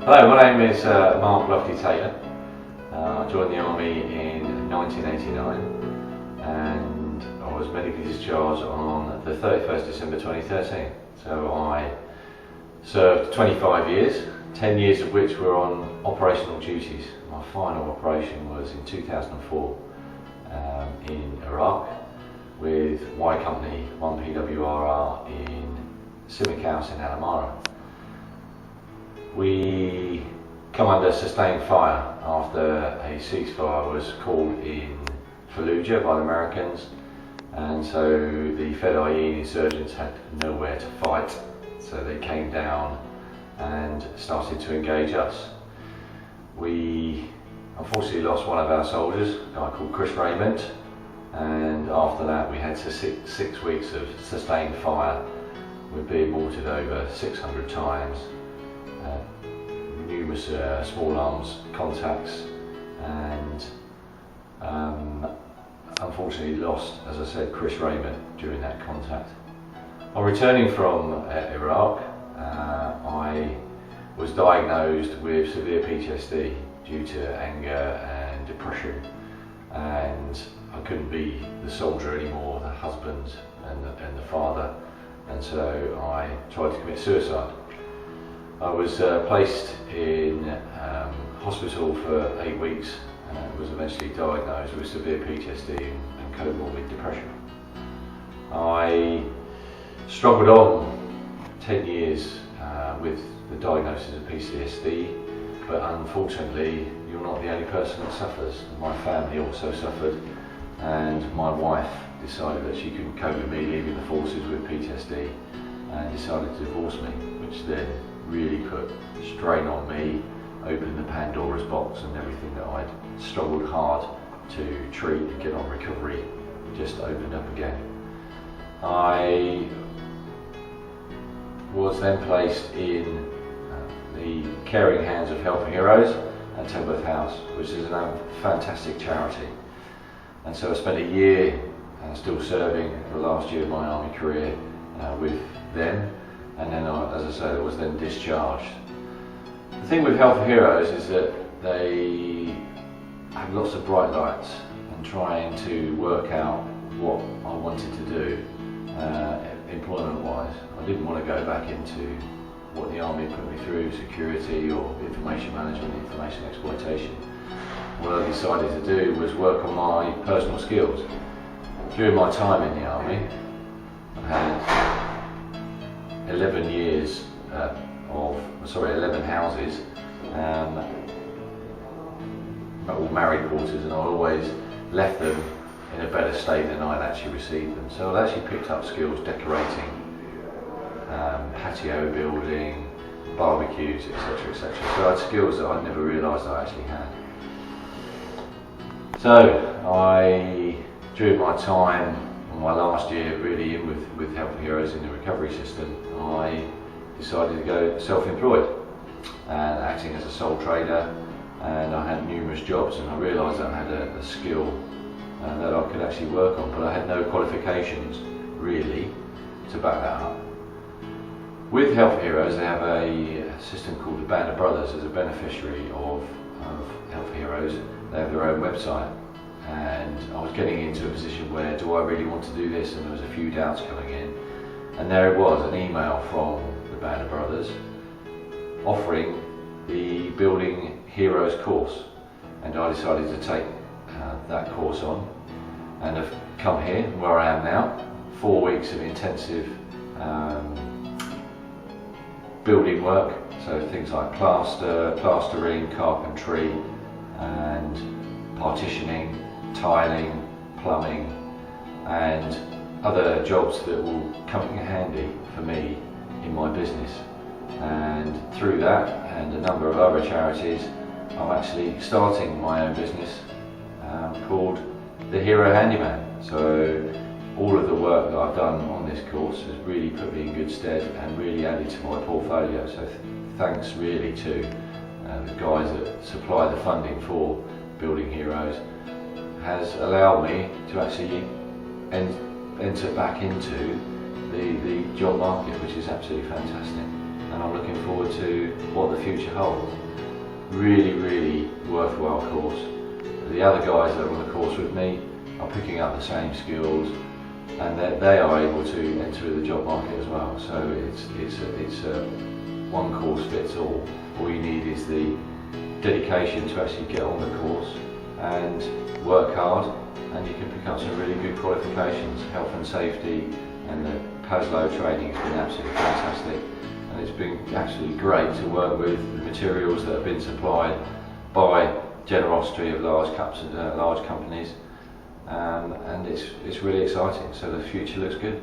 Hello, my name is Mark Lofty-Taylor. I joined the Army in 1989 and I was medically discharged on the 31st December 2013. So I served 25 years, 10 years of which were on operational duties. My final operation was in 2004 in Iraq with Y Company 1 PWRR in Civic House in Alamara. We come under sustained fire after a ceasefire was called in Fallujah by the Americans, and so the Fedayeen insurgents had nowhere to fight, so they came down and started to engage us. We unfortunately lost one of our soldiers, a guy called Chris Raymond, and after that we had six weeks of sustained fire. We'd been mortared over 600 times. Numerous small arms contacts, and unfortunately lost, as I said, Chris Raymond during that contact. On returning from Iraq, I was diagnosed with severe PTSD due to anger and depression, and I couldn't be the soldier anymore, the husband and the father, and so I tried to commit suicide. I was placed in hospital for 8 weeks and was eventually diagnosed with severe PTSD and comorbid depression. I struggled on 10 years with the diagnosis of PTSD, but unfortunately you're not the only person that suffers. My family also suffered, and my wife decided that she couldn't cope with me leaving the forces with PTSD and decided to divorce me, which then really put strain on me, opened the Pandora's box, and everything that I'd struggled hard to treat and get on recovery just opened up again. I was then placed in the caring hands of Helping Heroes at Temple House, which is a fantastic charity. And so I spent a year still serving the last year of my army career with them. And then, as I said, I was then discharged. The thing with Helping Heroes is that they have lots of bright lights and trying to work out what I wanted to do employment-wise. I didn't want to go back into what the Army put me through, security or information management, information exploitation. What I decided to do was work on my personal skills. During my time in the Army, I had 11 years 11 houses, all married quarters, and I always left them in a better state than I'd actually received them. So I'd actually picked up skills decorating, patio building, barbecues, etc, etc. So I had skills that I'd never realised I actually had. So during my time, my last year really in with Helping Heroes in the recovery system, I decided to go self-employed and acting as a sole trader, and I had numerous jobs, and I realised that I had a skill that I could actually work on, but I had no qualifications really to back that up. With Helping Heroes, they have a system called the Band of Brothers. As a beneficiary of Helping Heroes, they have their own website. And I was getting into a position where, do I really want to do this? And there was a few doubts coming in. And there it was, an email from the Band of Brothers offering the Building Heroes course. And I decided to take that course on, and have come here where I am now. 4 weeks of intensive building work, so things like plastering, carpentry, and partitioning, tiling, plumbing, and other jobs that will come in handy for me in my business. And through that and a number of other charities, I'm actually starting my own business called The Hero Handyman. So all of the work that I've done on this course has really put me in good stead and really added to my portfolio. So thanks really to the guys that supply the funding for Building Heroes, has allowed me to actually enter back into the job market, which is absolutely fantastic. and I'm looking forward to what the future holds. Really worthwhile course. The other guys that are on the course with me are picking up the same skills, and they are able to enter the job market as well. So it's a one course fits all. All you need is the dedication to actually get on the course and work hard, and you can pick up some really good qualifications. Health and safety and the PASLO training has been absolutely fantastic, and it's been absolutely great to work with the materials that have been supplied by generosity of large companies, and it's really exciting, so the future looks good.